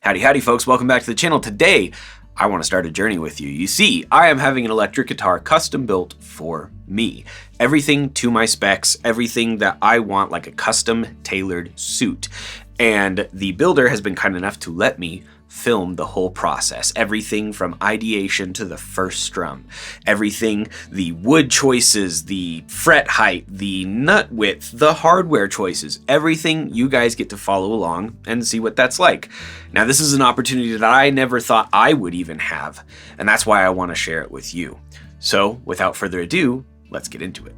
Howdy, howdy, folks. Welcome back to the channel. Today, I want to start a journey with you. You see, I am having an electric guitar custom built for me. Everything to my specs, everything that I want, like a custom tailored suit. And the builder has been kind enough to let me film the whole process. Everything from ideation to the first strum. Everything, the wood choices, the fret height, the nut width, the hardware choices. Everything you guys get to follow along and see what that's like. Now, this is an opportunity that I never thought I would even have, and that's why I want to share it with you. So, without further ado, let's get into it.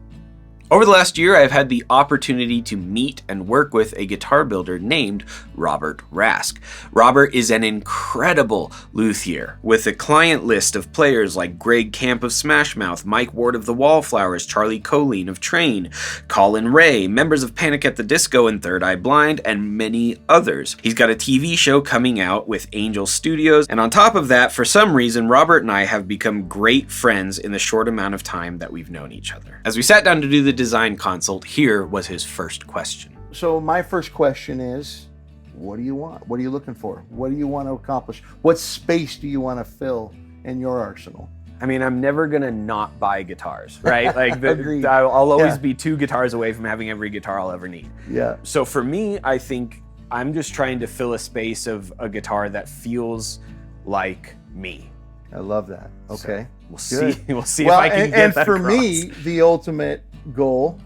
Over the last year, I've had the opportunity to meet and work with a guitar builder named Robert Rask. Robert is an incredible luthier with a client list of players like Greg Camp of Smash Mouth, Mike Ward of the Wallflowers, Charlie Colleen of Train, Colin Ray, members of Panic at the Disco and Third Eye Blind, and many others. He's got a TV show coming out with Angel Studios, and on top of that, for some reason, Robert and I have become great friends in the short amount of time that we've known each other. As we sat down to do the design consult, here was his first question. So my first question is, what do you want? What are you looking for? What do you want to accomplish? What space do you want to fill in your arsenal? I mean, I'm never gonna not buy guitars, right? Like, Agreed. I'll always be 2 guitars away from having every guitar I'll ever need. Yeah. So for me, I think I'm just trying to fill a space of a guitar that feels like me. I love that. Okay. So Good. we'll see if I can get that for across. me, the ultimate goal,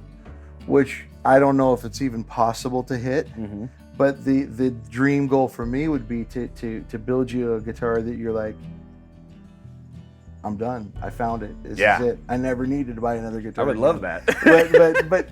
which I don't know if it's even possible to hit, but the dream goal for me would be to build you a guitar that you're like, I'm done. I found it. This is it. I never needed to buy another guitar. I would love that. but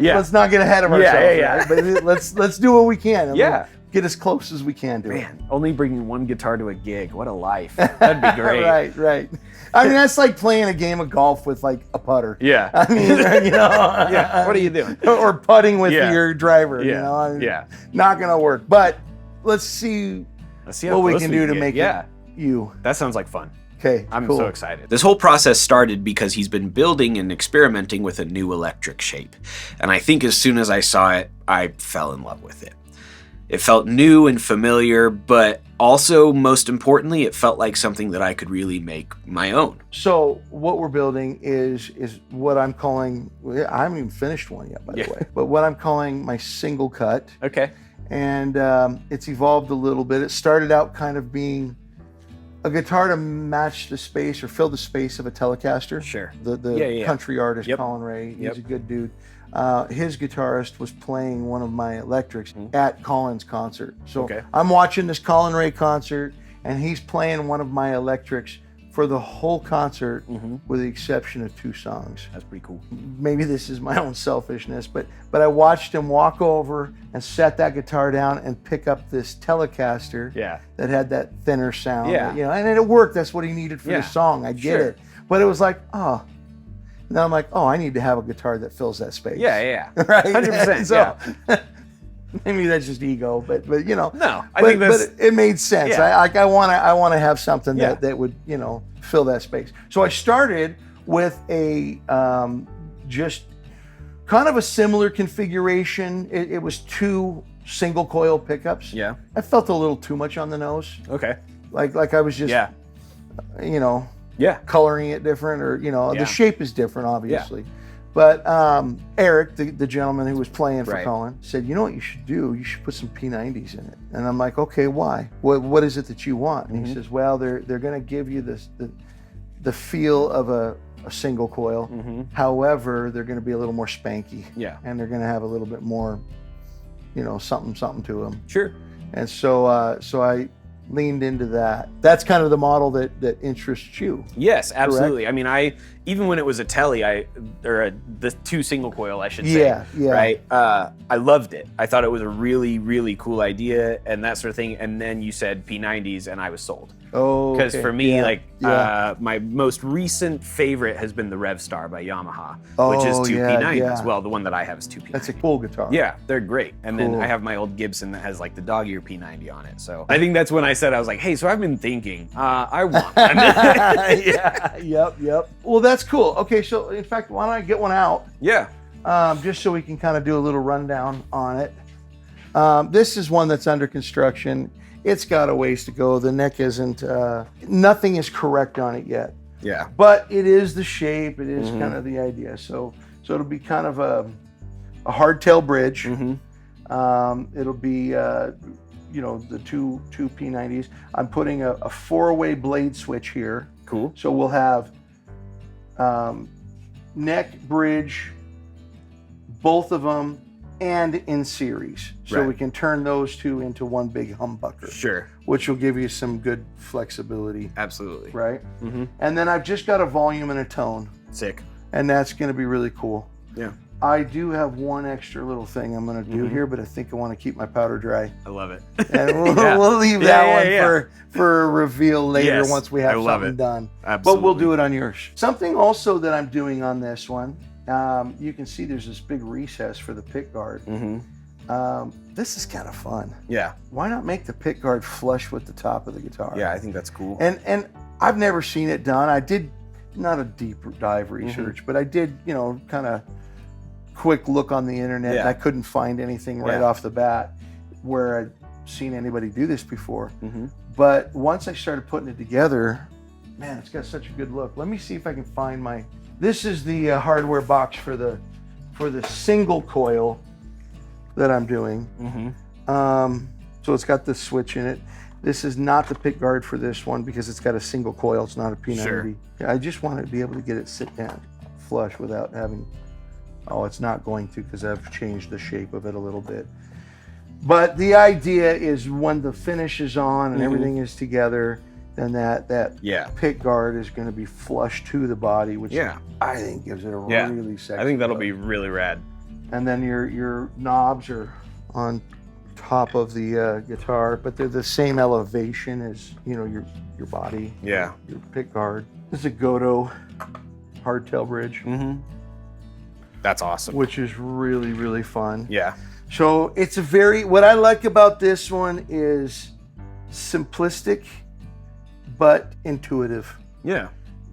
let's not get ahead of ourselves. Right? But let's do what we can. I mean, get as close as we can to it. Man, only bringing 1 guitar to a gig. What a life. That'd be great. Right. I mean, that's like playing a game of golf with like a putter. Yeah. I mean, you know. What are you doing? Or putting with your driver. Yeah. You know. I mean, yeah. Not gonna work. But let's see how what we close can do to make it you. That sounds like fun. Okay, I'm cool. so excited. This whole process started because he's been building and experimenting with a new electric shape. And I think as soon as I saw it, I fell in love with it. It felt new and familiar, but also, most importantly, it felt like something that I could really make my own. So what we're building is what I'm calling, I haven't even finished one yet, by the way, but what I'm calling my single cut. Okay. And it's evolved a little bit. It started out kind of being a guitar to match the space or fill the space of a Telecaster. Sure. The country artist, Colin Ray, he's a good dude. His guitarist was playing one of my electrics at Colin's concert. So I'm watching this Colin Ray concert, and he's playing one of my electrics for the whole concert, with the exception of 2 songs. That's pretty cool. Maybe this is my own selfishness, but I watched him walk over and set that guitar down and pick up this Telecaster that had that thinner sound. You know, and it worked. That's what he needed for the song. I get it. But it was like, oh. Now I'm like, oh, I need to have a guitar that fills that space. Yeah. Right? 100%. So, maybe that's just ego, but you know. No, I think that's... But it made sense. Yeah. I want to have something that would, you know, fill that space. So I started with a just kind of a similar configuration. It was 2 single coil pickups. Yeah. I felt a little too much on the nose. Okay. Like I was just, you know, coloring it different, or, you know, the shape is different, obviously. But Eric, the gentleman who was playing for Colin, said, you know what you should do? You should put some P90s in it. And I'm like, okay, why? What is it that you want? And he says, well, they're going to give you the feel of a single coil. However, they're going to be a little more spanky. Yeah. And they're going to have a little bit more, you know, something to them. Sure. And so I leaned into that. That's kind of the model that interests you. Yes, absolutely. Correct? I mean, even when it was a Tele, the 2 single coil, I should say. Yeah. Right. I loved it. I thought it was a really, really cool idea and that sort of thing. And then you said P90s, and I was sold. Oh, because for me, my most recent favorite has been the Rev Star by Yamaha, which is 2 P90s. Well, the one that I have is 2 P90s. That's a cool guitar. Yeah, they're great. And then I have my old Gibson that has like the dog ear P90 on it. So I think that's when I said, I was like, hey, so I've been thinking, I want one. Yep. Well, that's cool. Okay, so in fact, why don't I get one out? Yeah. Just so we can kind of do a little rundown on it. This is one that's under construction. It's got a ways to go. The neck isn't, nothing is correct on it yet. Yeah. But it is the shape. It is kind of the idea. So it'll be kind of a hardtail bridge. It'll be, the two P90s. I'm putting a 4-way blade switch here. Cool. So we'll have neck, bridge, both of them, and in series. So we can turn those two into one big humbucker. Sure. Which will give you some good flexibility. Absolutely. Right? And then I've just got a volume and a tone. Sick. And that's going to be really cool. Yeah. I do have one extra little thing I'm going to do here, but I think I want to keep my powder dry. I love it. And we'll leave that one for a reveal later once we have something done. Absolutely. But we'll do it on yours. Something also that I'm doing on this one, you can see there's this big recess for the pick guard. This is kind of fun. Yeah. Why not make the pick guard flush with the top of the guitar? Yeah, I think that's cool. And I've never seen it done. I did not a deep dive research, but I did, kind of quick look on the internet. And I couldn't find anything right off the bat where I'd seen anybody do this before. But once I started putting it together, man, it's got such a good look. Let me see if I can find my. This is the hardware box for the single coil that I'm doing. So it's got the switch in it. This is not the pick guard for this one because it's got a single coil. It's not a P90. Sure. I just want to be able to get it sit down flush without having. Oh, it's not going to because I've changed the shape of it a little bit. But the idea is when the finish is on and everything is together, then that pick guard is going to be flush to the body, which I think gives it a really sexy I think that'll look. be really rad. And then your knobs are on top of the guitar, but they're the same elevation as your body. Yeah. Your pick guard. This is a Goto hardtail bridge. That's awesome. Which is really, really fun. Yeah. So it's what I like about this one is simplistic, but intuitive. Yeah.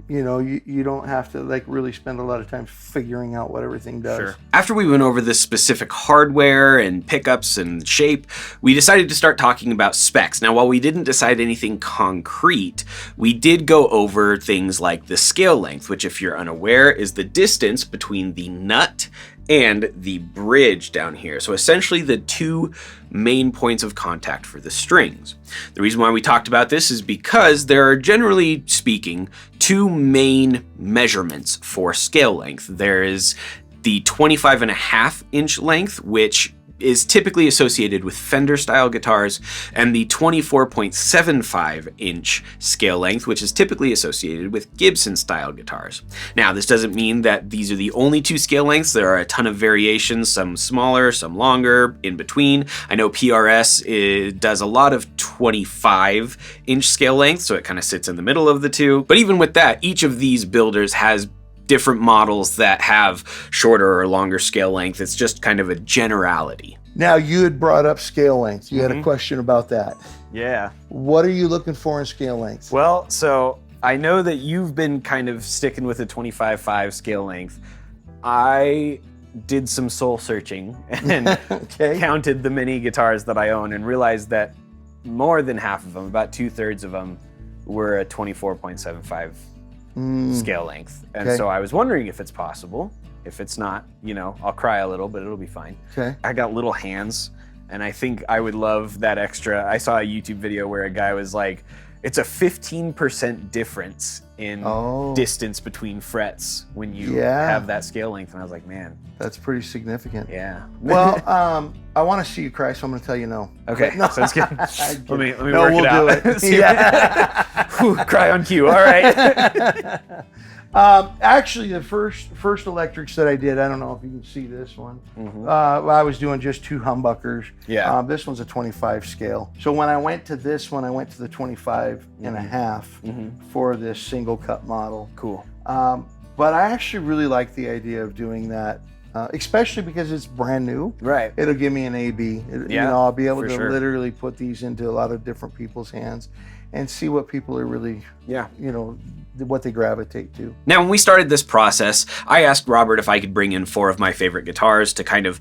You don't have to really spend a lot of time figuring out what everything does. Sure. After we went over this specific hardware and pickups and shape, we decided to start talking about specs. Now, while we didn't decide anything concrete, we did go over things like the scale length, which, if you're unaware, is the distance between the nut and the bridge down here. So essentially the two main points of contact for the strings. The reason why we talked about this is because there are, generally speaking, two main measurements for scale length. There is the 25.5-inch length, which is typically associated with Fender style guitars, and the 24.75-inch scale length, which is typically associated with Gibson style guitars. Now, this doesn't mean that these are the only two scale lengths. There are a ton of variations, some smaller, some longer, in between. I know PRS does a lot of 25-inch scale length, so it kind of sits in the middle of the two. But even with that, each of these builders has different models that have shorter or longer scale length. It's just kind of a generality. Now, you had brought up scale length. You had a question about that. Yeah. What are you looking for in scale length? Well, so I know that you've been kind of sticking with a 25.5 scale length. I did some soul searching and counted the many guitars that I own and realized that more than half of them, about 2/3 of them, were a 24.75 scale length. And so I was wondering if it's possible. If it's not, I'll cry a little, but it'll be fine. Okay. I got little hands, and I think I would love that extra. I saw a YouTube video where a guy was like, it's a 15% difference in distance between frets when you have that scale length. And I was like, man. That's pretty significant. Yeah. Well, I want to see you cry, so I'm going to tell you no. Okay, no. Sounds good. let me no, work we'll it out. Do it. Yeah. Whew, cry on cue. All right. Actually, the first electrics that I did, I don't know if you can see this one. I was doing just two humbuckers. Yeah. This one's a 25 scale. So when I went to this one, I went to the 25.5 for this single cut model. Cool. But I actually really like the idea of doing that, especially because it's brand new. Right. It'll give me an A/B. I'll be able to literally put these into a lot of different people's hands and see what people are really, what they gravitate to. Now, when we started this process, I asked Robert if I could bring in 4 of my favorite guitars to kind of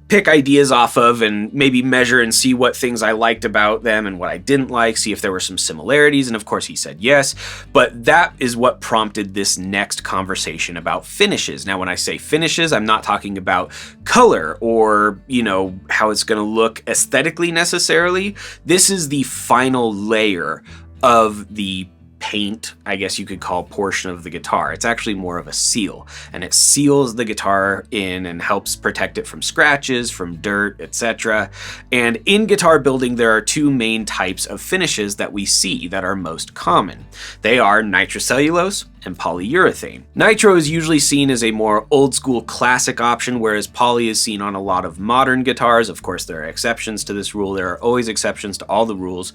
pick ideas off of and maybe measure and see what things I liked about them and what I didn't like, see if there were some similarities. And of course he said yes, but that is what prompted this next conversation about finishes. Now, when I say finishes, I'm not talking about color or, you know, how it's going to look aesthetically necessarily. This is the final layer of the paint, I guess you could call, portion of the guitar. It's actually more of a seal, and it seals the guitar in and helps protect it from scratches, from dirt, etc. And in guitar building, there are two main types of finishes that we see that are most common. They are nitrocellulose and polyurethane. Nitro is usually seen as a more old school classic option, whereas poly is seen on a lot of modern guitars. Of course, there are exceptions to this rule. There are always exceptions to all the rules.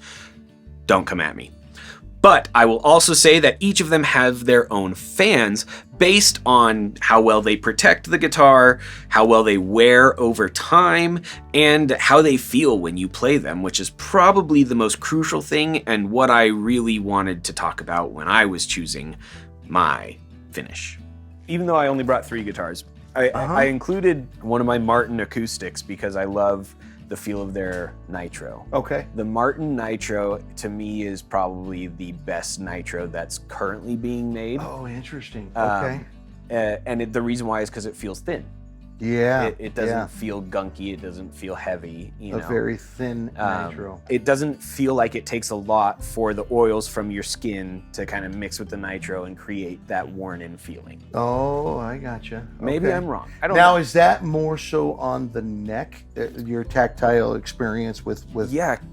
Don't come at me. But I will also say that each of them have their own fans based on how well they protect the guitar, how well they wear over time, and how they feel when you play them, which is probably the most crucial thing and what I really wanted to talk about when I was choosing my finish. Even though I only brought 3 guitars, I included one of my Martin acoustics because I love the feel of their Nitro. Okay. The Martin Nitro, to me, is probably the best Nitro that's currently being made. Oh, interesting. Okay. And the reason why is because it feels thin. Yeah. It doesn't feel gunky. It doesn't feel heavy. You know, very thin Nitro. It doesn't feel like it takes a lot for the oils from your skin to kind of mix with the Nitro and create that worn-in feeling. Oh, I gotcha. Maybe I'm wrong. I don't know. Now, is that more so on the neck? Your tactile experience with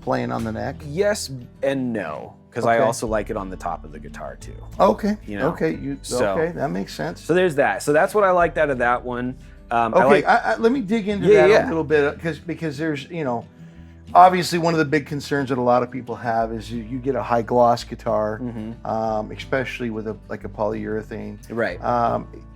playing on the neck? Yes and no. Because I also like it on the top of the guitar too. Okay. You know? Okay. Okay. That makes sense. So there's that. So that's what I liked out of that one. Let me dig into that a little bit because there's, you know, obviously one of the big concerns that a lot of people have is you get a high gloss guitar, especially with a polyurethane. Right.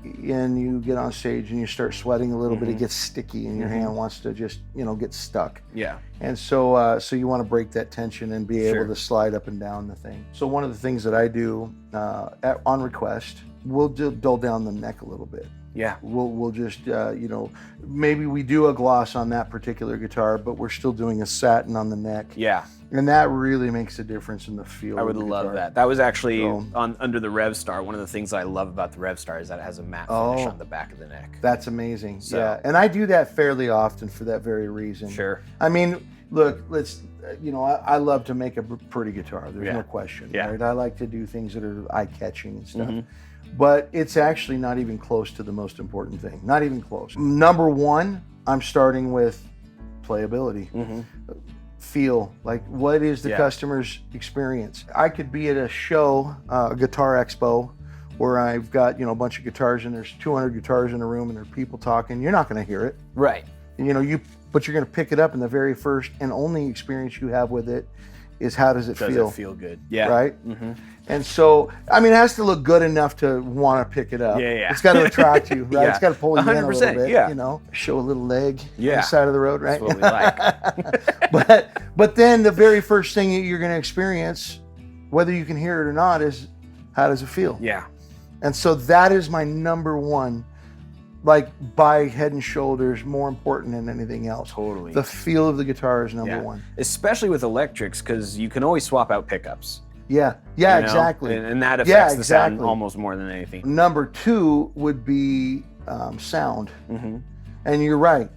And you get on stage and you start sweating a little bit, it gets sticky and your hand wants to just, you know, get stuck. Yeah. And so you want to break that tension and be able to slide up and down the thing. So one of the things that I do on request, we'll dull down the neck a little bit. Yeah. We'll just, you know, maybe we do a gloss on that particular guitar, but we're still doing a satin on the neck. Yeah. And that really makes a difference in the feel. I would love that. That was actually under the RevStar. One of the things I love about the RevStar is that it has a matte finish on the back of the neck. That's amazing. So. Yeah. And I do that fairly often for that very reason. Sure. I mean, look, you know, I love to make a pretty guitar. There's no question. Yeah. Right? I like to do things that are eye-catching and stuff. But it's actually not even close to the most important thing. Not even close. Number one, I'm starting with playability. Feel. Like, what is the customer's experience? I could be at a show, a guitar expo, where I've got, you know, a bunch of guitars and there's 200 guitars in a room and there are people talking. You're not going to hear it. Right. You know, but you're going to pick it up, and the very first and only experience you have with it is how does it feel? Does it feel good? Yeah. Right? And so, I mean, it has to look good enough to want to pick it up. Yeah. It's got to attract you, right? It's got to pull you in a little bit, yeah. you know, show a little leg on the side of the road, right? That's what we like. But then the very first thing that you're going to experience, whether you can hear it or not, is how does it feel? Yeah. And so that is my number one, like, by head and shoulders, more important than anything else. Totally. The feel of the guitar is number one. Especially with electrics, because you can always swap out pickups. Yeah, you know? exactly. And that affects the sound almost more than anything. Number two would be sound. And you're right.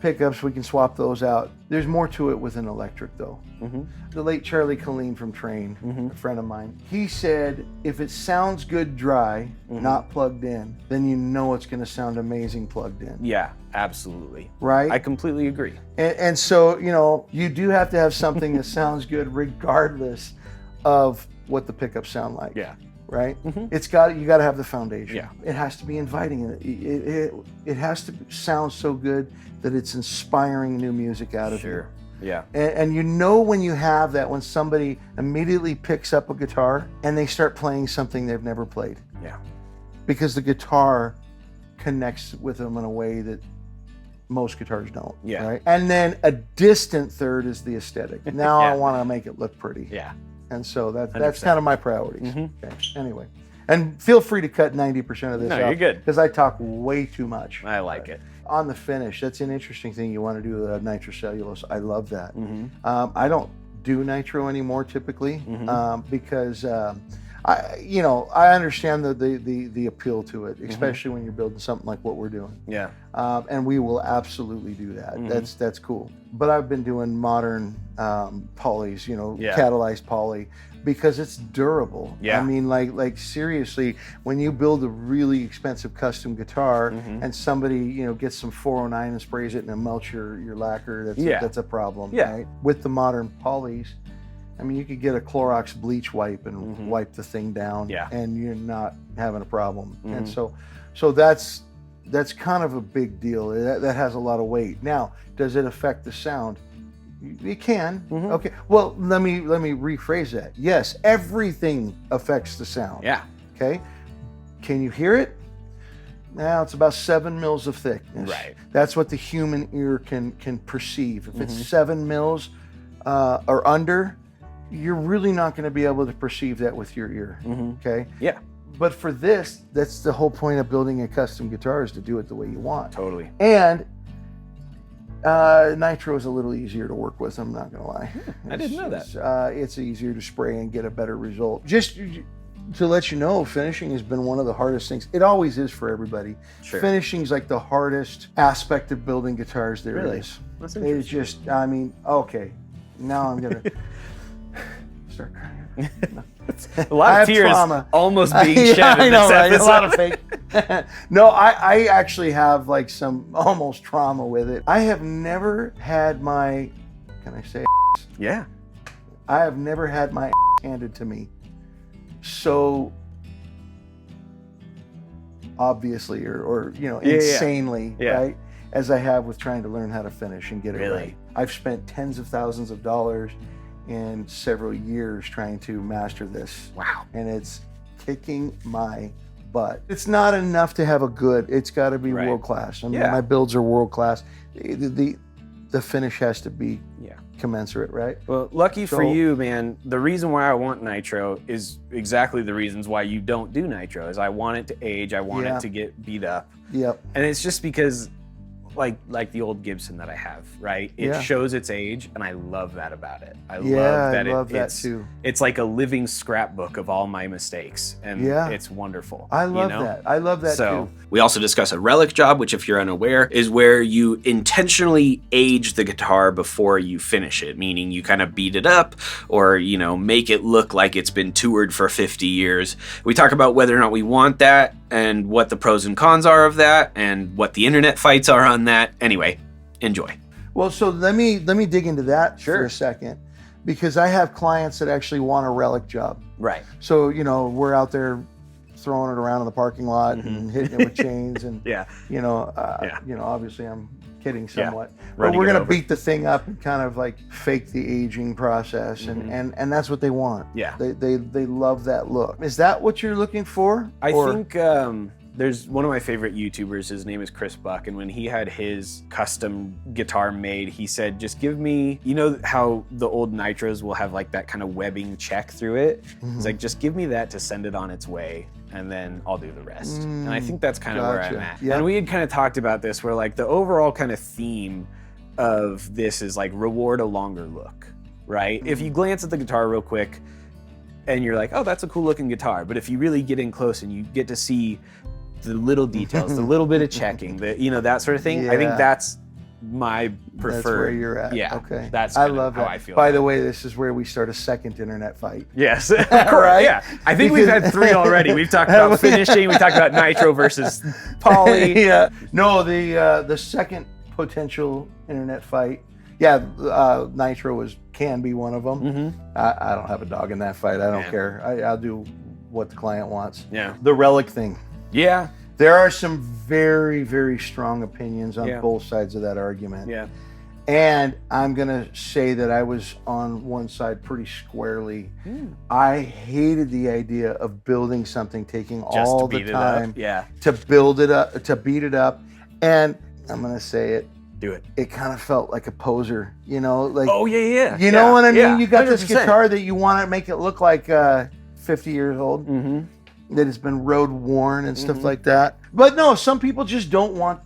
Pickups, we can swap those out. There's more to it with an electric, though. The late Charlie Colleen from Train, a friend of mine, he said, if it sounds good dry, not plugged in, then you know it's going to sound amazing plugged in. Yeah, absolutely. Right? I completely agree. And so, you know, you do have to have something that sounds good regardless of what the pickups sound like. Yeah. Right? You got to have the foundation. Yeah. It has to be inviting. It has to sound so good that it's inspiring new music out of you. Yeah. And you know when you have that, when somebody immediately picks up a guitar and they start playing something they've never played. Yeah. Because the guitar connects with them in a way that most guitars don't. Yeah. Right? And then a distant third is the aesthetic. Now I want to make it look pretty. Yeah. And so that's kind of my priorities. Okay. Anyway. And feel free to cut 90% of this out. No, you're good. Because I talk way too much. I like it. on the finish, that's an interesting thing you want to do with nitrocellulose. I love that. I don't do nitro anymore typically because I understand the appeal to it, especially when you're building something like what we're doing. Yeah. And we will absolutely do that. That's cool. But I've been doing modern polys, catalyzed poly, because it's durable. Yeah. I mean, like seriously, when you build a really expensive custom guitar and somebody, gets some 409 and sprays it and it melts your lacquer, that's a problem, right? With the modern polys, I mean, you could get a Clorox bleach wipe and wipe the thing down, and you're not having a problem. And so that's kind of a big deal. That has a lot of weight. Now, does it affect the sound? It can. Okay. Well, let me rephrase that. Yes, everything affects the sound. Yeah. Okay. Can you hear it? Now it's about 7 mils of thickness. Right. That's what the human ear can perceive. If it's 7 mils or under, you're really not going to be able to perceive that with your ear. Okay. Yeah. But for this, that's the whole point of building a custom guitar, is to do it the way you want. Totally. And Nitro is a little easier to work with, I'm not going to lie. I didn't know that. It's easier to spray and get a better result. Just to let you know, finishing has been one of the hardest things. It always is for everybody. Sure. Finishing is like the hardest aspect of building guitars there is. That's interesting. It's just, I mean, okay, now I'm going to start crying. A lot of tears trauma. Almost being shed in know, this right? episode. A lot of fake. No, I actually have like some almost trauma with it. I have never had my, can I say Yeah. I have never had my handed to me so obviously or insanely, right, as I have with trying to learn how to finish and get it right. I've spent tens of thousands of dollars and several years trying to master this. Wow. And it's kicking my butt. It's not enough to have a good, it's got to be world class. I mean, my builds are world class. The finish has to be commensurate, right? Well, lucky for you, man, the reason why I want Nitro is exactly the reasons why you don't do Nitro, is I want it to age, I want it to get beat up. Yep. And it's just because like the old Gibson that I have, right? It shows its age, and I love that about it. I love that too. It's like a living scrapbook of all my mistakes, and it's wonderful. I love that. I love that too. We also discuss a relic job, which, if you're unaware, is where you intentionally age the guitar before you finish it, meaning you kind of beat it up or, make it look like it's been toured for 50 years. We talk about whether or not we want that and what the pros and cons are of that and what the internet fights are on that. Anyway, enjoy. Well, so let me dig into that for a second, because I have clients that actually want a relic job. Right. So, we're out there throwing it around in the parking lot and hitting it with chains and obviously I'm kidding somewhat, but we're going to beat the thing up and kind of like fake the aging process, and that's what they want. Yeah. They love that look. Is that what you're looking for? I think there's one of my favorite YouTubers, his name is Chris Buck, and when he had his custom guitar made, he said, just give me, how the old Nitros will have like that kind of webbing check through it? He's like, just give me that to send it on its way, and then I'll do the rest. And I think that's kind of where I'm at. Yep. And we had kind of talked about this, where like the overall kind of theme of this is like reward a longer look, right? If you glance at the guitar real quick and you're like, oh, that's a cool looking guitar, but if you really get in close and you get to see the little details, the little bit of checking, that sort of thing, I think that's my preferred. That's where you're at. Yeah. Okay. That's I love how that. I feel. By the way, this is where we start a second internet fight. Yes. Right? Yeah. I think we've had 3 already. We've talked about finishing. We talked about Nitro versus poly. No, the second potential internet fight. Yeah, Nitro can be one of them. I don't have a dog in that fight. I don't care. I'll do what the client wants. Yeah. The relic thing. Yeah. There are some very, very strong opinions on both sides of that argument. Yeah. And I'm going to say that I was on one side pretty squarely. I hated the idea of building something, taking just all the time to build it up, to beat it up. And I'm going to say it. Do it. It kind of felt like a poser, like. Oh, yeah. You know what I mean? Yeah, you got 100%. this guitar that you want to make it look like 50 years old. That has been road worn and stuff like that. But no, some people just don't want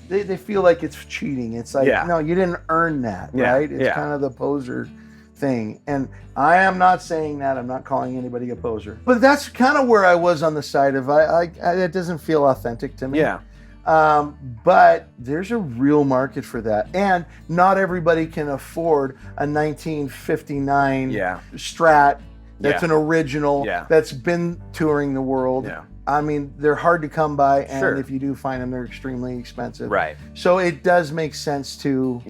they feel like it's cheating. It's like, no, you didn't earn that, right? It's kind of the poser thing. And I am not saying that. I'm not calling anybody a poser. But that's kind of where I was on the side of, it doesn't feel authentic to me. Yeah. But there's a real market for that. And not everybody can afford a 1959 Strat that's an original, that's been touring the world. Yeah. I mean, they're hard to come by, and if you do find them, they're extremely expensive. Right. So it does make sense to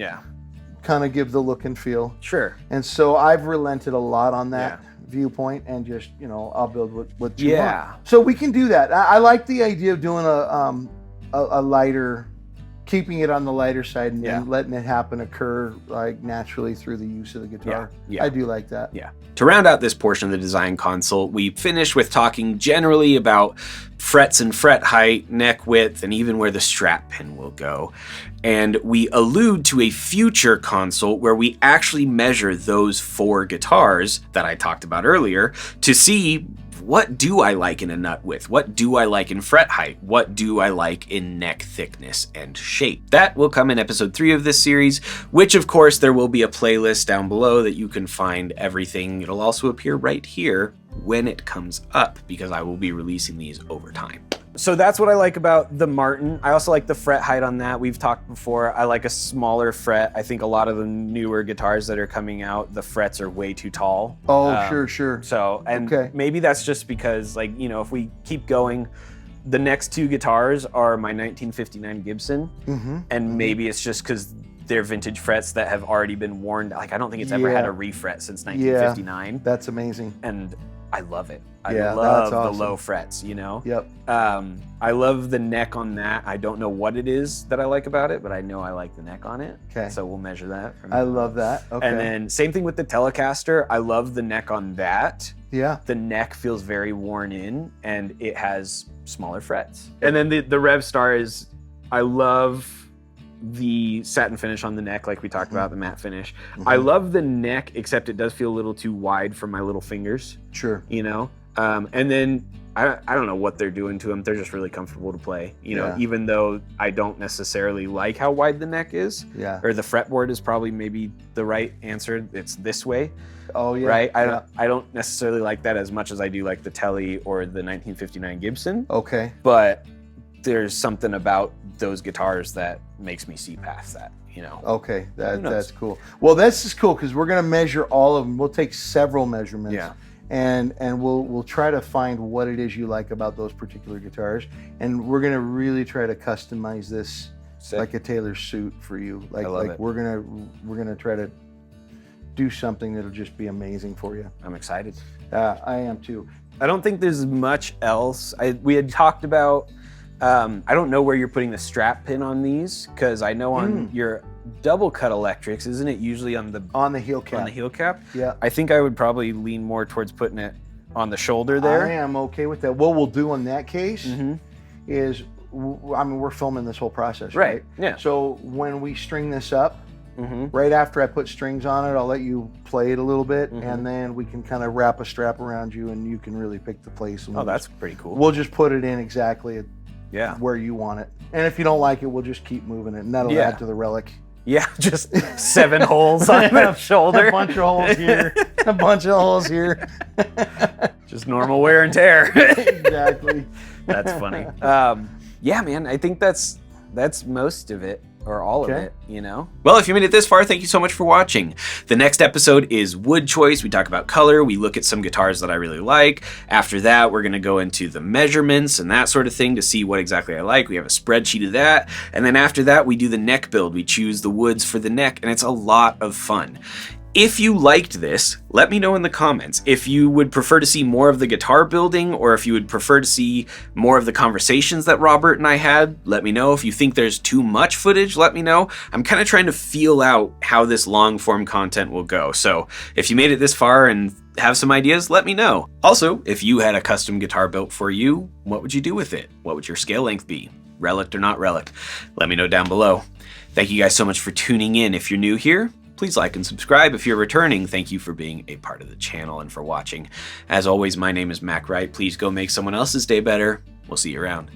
kind of give the look and feel. Sure. And so I've relented a lot on that viewpoint, and just, I'll build what you want. So we can do that. I like the idea of doing a lighter, keeping it on the lighter side, and letting it occur like naturally through the use of the guitar. I do like that. Yeah. To round out this portion of the design consult, we finished with talking generally about frets and fret height, neck width, and even where the strap pin will go. And we allude to a future consult where we actually measure those 4 guitars that I talked about earlier to see, what do I like in a nut width? What do I like in fret height? What do I like in neck thickness and shape? That will come in episode 3 of this series, which of course there will be a playlist down below that you can find everything. It'll also appear right here when it comes up, because I will be releasing these over time. So that's what I like about the Martin. I also like the fret height on that. We've talked before. I like a smaller fret. I think a lot of the newer guitars that are coming out, the frets are way too tall. Oh, sure. So, and maybe that's just because, like, if we keep going, the next 2 guitars are my 1959 Gibson, and maybe it's just because they're vintage frets that have already been worn. Like, I don't think it's ever had a refret since 1959. That's amazing. And I love it. I love the low frets, Yep. I love the neck on that. I don't know what it is that I like about it, but I know I like the neck on it. Okay. So we'll measure that. I love that. Okay. And then same thing with the Telecaster. I love the neck on that. Yeah. The neck feels very worn in, and it has smaller frets. And then the Rev Star is, I love the satin finish on the neck, like we talked about, the matte finish. I love the neck, except it does feel a little too wide for my little fingers. Sure. And then I don't know what they're doing to them. They're just really comfortable to play, even though I don't necessarily like how wide the neck is. Yeah. Or the fretboard is probably maybe the right answer. It's this way. Oh yeah. Right? I don't necessarily like that as much as I do like the Tele or the 1959 Gibson. Okay. But there's something about those guitars that makes me see past that, Okay, that's cool. Well, this is cool because we're gonna measure all of them. We'll take several measurements. Yeah. And we'll try to find what it is you like about those particular guitars, and we're gonna really try to customize this like a tailor suit for you. Like we're gonna try to do something that'll just be amazing for you. I'm excited. I am too. I don't think there's much else. We had talked about. I don't know where you're putting the strap pin on these, because I know on your double cut electrics, isn't it usually on the heel cap? On the heel cap. Yeah. I think I would probably lean more towards putting it on the shoulder there. I am okay with that. What we'll do in that case is, we're filming this whole process, right? Yeah. So when we string this up, right after I put strings on it, I'll let you play it a little bit, and then we can kind of wrap a strap around you, and you can really pick the place. And that's pretty cool. We'll just put it in exactly where you want it. And if you don't like it, we'll just keep moving it, and that'll add to the Relic. Yeah, just 7 holes on the shoulder. A bunch of holes here, a bunch of holes here. Just normal wear and tear. Exactly. That's funny. Yeah, man, I think that's most of it. Or all of it, Well, if you made it this far, thank you so much for watching. The next episode is wood choice. We talk about color. We look at some guitars that I really like. After that, we're going to go into the measurements and that sort of thing to see what exactly I like. We have a spreadsheet of that. And then after that, we do the neck build. We choose the woods for the neck, and it's a lot of fun. If you liked this, let me know in the comments. If you would prefer to see more of the guitar building, or if you would prefer to see more of the conversations that Robert and I had, let me know. If you think there's too much footage, let me know. I'm kind of trying to feel out how this long form content will go. So if you made it this far and have some ideas, let me know. Also, if you had a custom guitar built for you, what would you do with it? What would your scale length be? Relic or not relic? Let me know down below. Thank you guys so much for tuning in. If you're new here, please like and subscribe. If you're returning, thank you for being a part of the channel and for watching. As always, my name is Mac Wright. Please go make someone else's day better. We'll see you around.